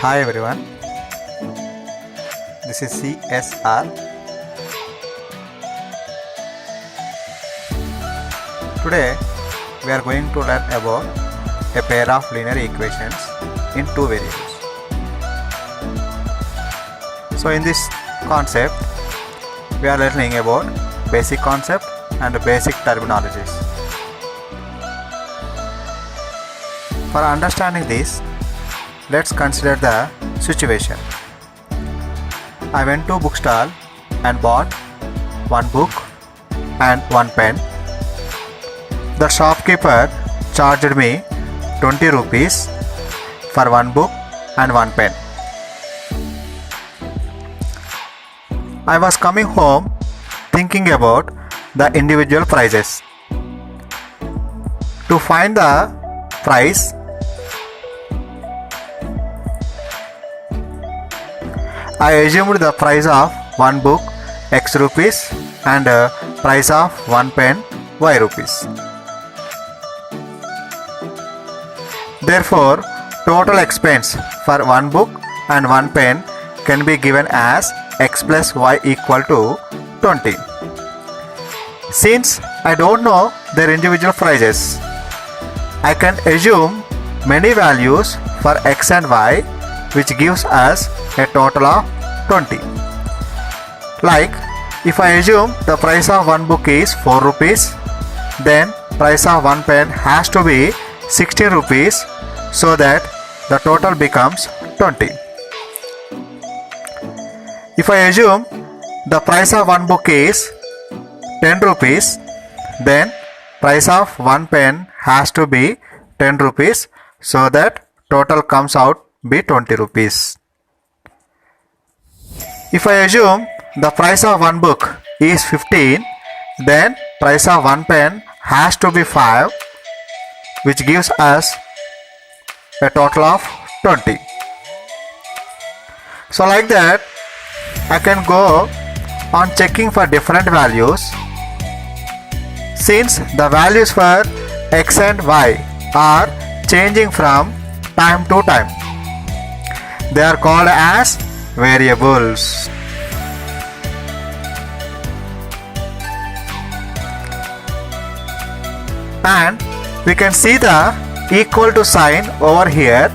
Hi everyone, this is CSR. Today we are going to learn about a pair of linear equations in two variables. So in this concept we are learning about basic concept and basic terminologies. For understanding this, let's consider the situation. I went to bookstall and bought one book and one pen. The shopkeeper charged me 20 rupees for one book and one pen. I was coming home thinking about the individual prices. To find the price, I assumed the price of one book X rupees and price of one pen Y rupees. Therefore, total expense for one book and one pen can be given as X plus Y equal to 20. Since I don't know their individual prices, I can assume many values for X and Y, which gives us a total of 20. Like, if I assume the price of one book is 4 rupees, then price of one pen has to be 16 rupees, so that the total becomes 20. If I assume the price of one book is 10 rupees, then price of one pen has to be 10 rupees, so that total comes out be 20 rupees. If I assume the price of one book is 15, then price of one pen has to be 5, which gives us a total of 20. So like that, I can go on checking for different values. Since the values for X and Y are changing from time to time, they are called as variables. And we can see the equal to sign over here,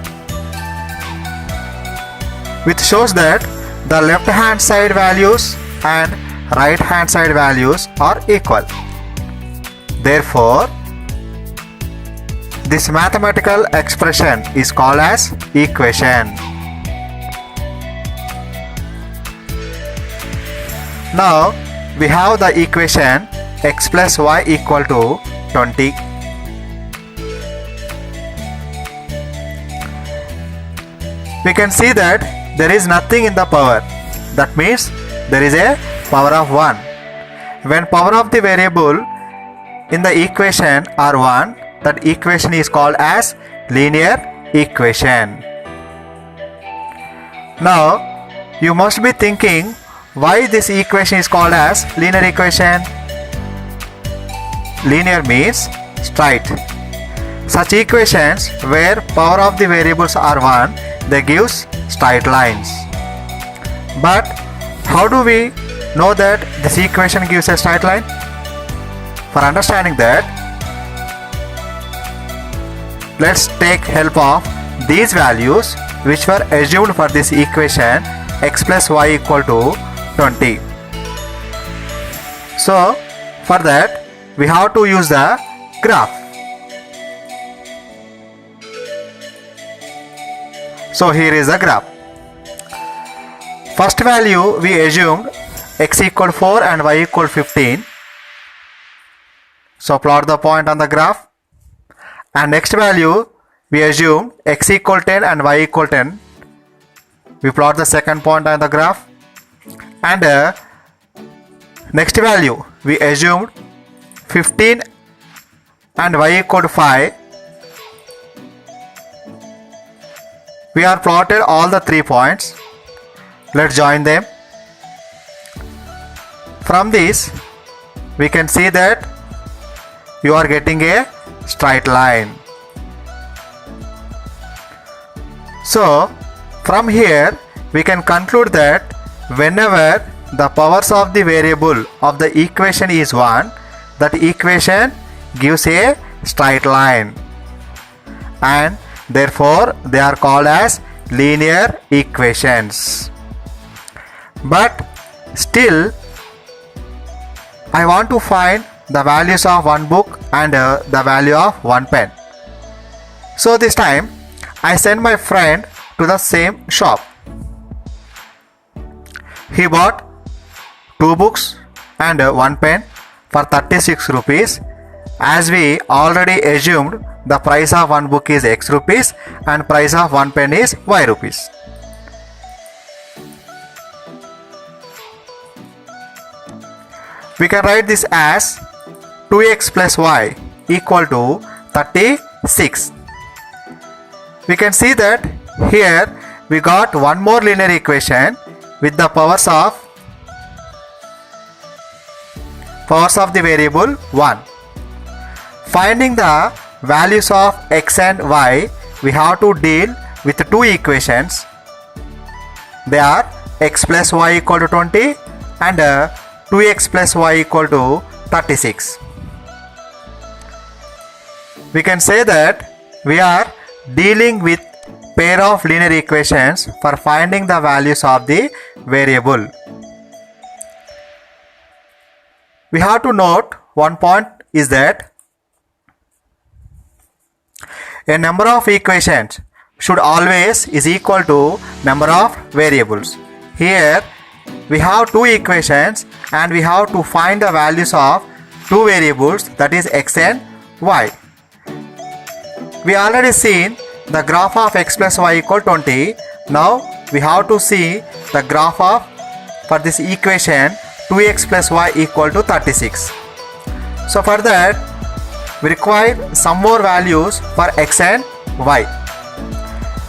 which shows that the left hand side values and right hand side values are equal. Therefore, this mathematical expression is called as equation. Now we have the equation X plus Y equal to 20. We can see that there is nothing in the power. That means there is a power of 1. When power of the variable in the equation are 1, that equation is called as linear equation. Now you must be thinking, why this equation is called as linear equation? Linear means straight. Such equations where power of the variables are 1, they gives straight lines. But how do we know that this equation gives a straight line? For understanding that, let's take help of these values which were assumed for this equation X plus Y equal to 20. So for that we have to use the graph. So here is the graph. First value we assumed X equal 4 and Y equal 15. So plot the point on the graph. And next value we assumed X equal 10 and Y equal 10. We plot the second point on the graph. And next value we assumed 15 and Y equal to 5. We are plotted all the 3 points. Let's join them. From this we can see that you are getting a straight line. So From here we can conclude that whenever the powers of the variable of the equation is 1, that equation gives a straight line, and therefore they are called as linear equations. But still I want to find the values of one book and the value of one pen. So this time I sent my friend to the same shop. He bought 2 books and 1 pen for 36 rupees. As we already assumed, the price of one book is X rupees and price of one pen is Y rupees. We can write this as 2x plus y equal to 36. We can see that here we got one more linear equation with the powers of the variable 1. Finding the values of x and y, we have to deal with 2 equations. They are x plus y equal to 20 and 2x plus y equal to 36. We can say that we are dealing with pair of linear equations for finding the values of the variable. We have to note one point is that a number of equations should always is equal to number of variables. Here we have 2 equations and we have to find the values of 2 variables, that is x and y. We already seen the graph of x plus y equal 20. Now we have to see the graph of for this equation 2x plus y equal to 36. So for that we require some more values for x and y.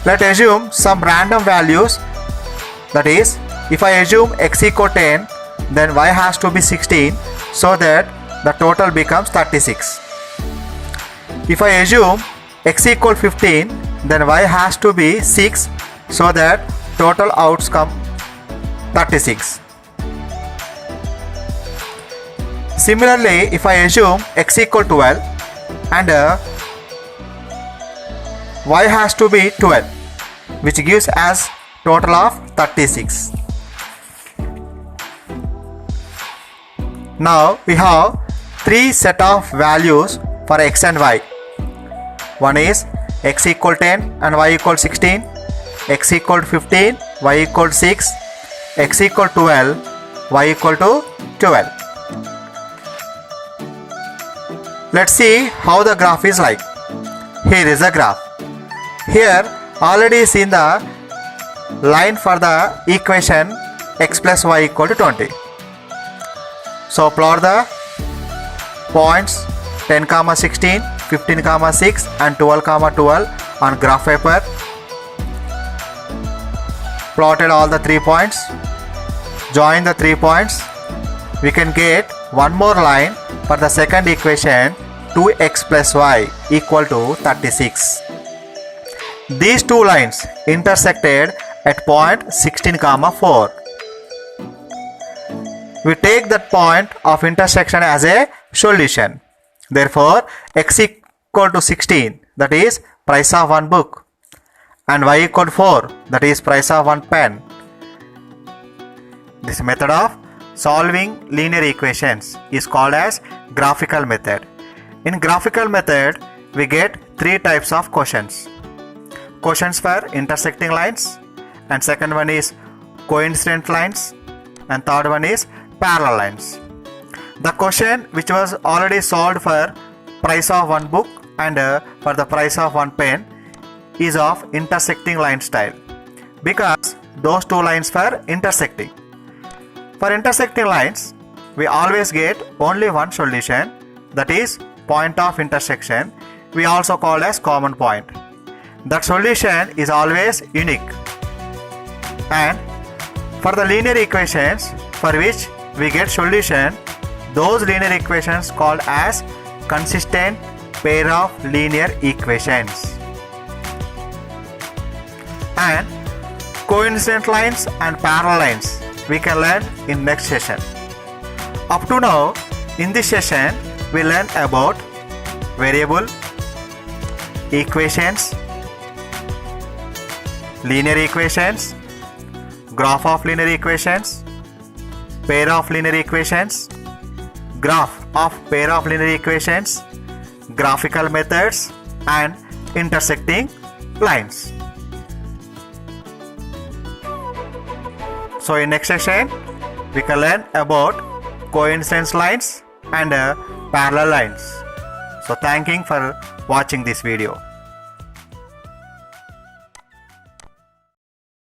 Let's assume some random values, that is if I assume x equal 10, then y has to be 16, so that the total becomes 36. If I assume x equal 15, then y has to be 6, so that total outcome 36. Similarly, if I assume x equal 12 and y has to be 12, which gives as total of 36. Now we have 3 set of values for x and y. One is x equal 10 and y equal 16, x equal 15, y equal 6, x equal 12, y equal to 12. Let's see how the graph is like. Here is the graph. Here already seen the line for the equation x plus y equal to 20. So plot the points 10, 16, 15, 6 and 12, 12 on graph paper. Plotted all the 3 points. Join the 3 points. We can get one more line for the second equation 2x plus y equal to 36. These 2 lines intersected at point 16, 4. We take that point of intersection as a solution. Therefore, x equal to 16, that is price of one book, and y equal to 4, that is price of one pen. This method of solving linear equations is called as graphical method. In graphical method, we get 3 types of quotients. Quotients for intersecting lines, and second one is coincident lines, and third one is parallel lines. The quotient which was already solved for price of one book and for the price of one pen is of intersecting line style, because those 2 lines were intersecting. For intersecting lines, we always get only one solution, that is point of intersection. We also call as common point. That solution is always unique. And for the linear equations for which we get solution, those linear equations called as consistent pair of linear equations. And coincident lines and parallel lines we can learn in next session. Up to now, in this session, we learned about variable, equations, linear equations, graph of linear equations, pair of linear equations, graph of pair of linear equations, graphical methods, and intersecting lines. So in next session, we can learn about coincidence lines and parallel lines. So thanking for watching this video.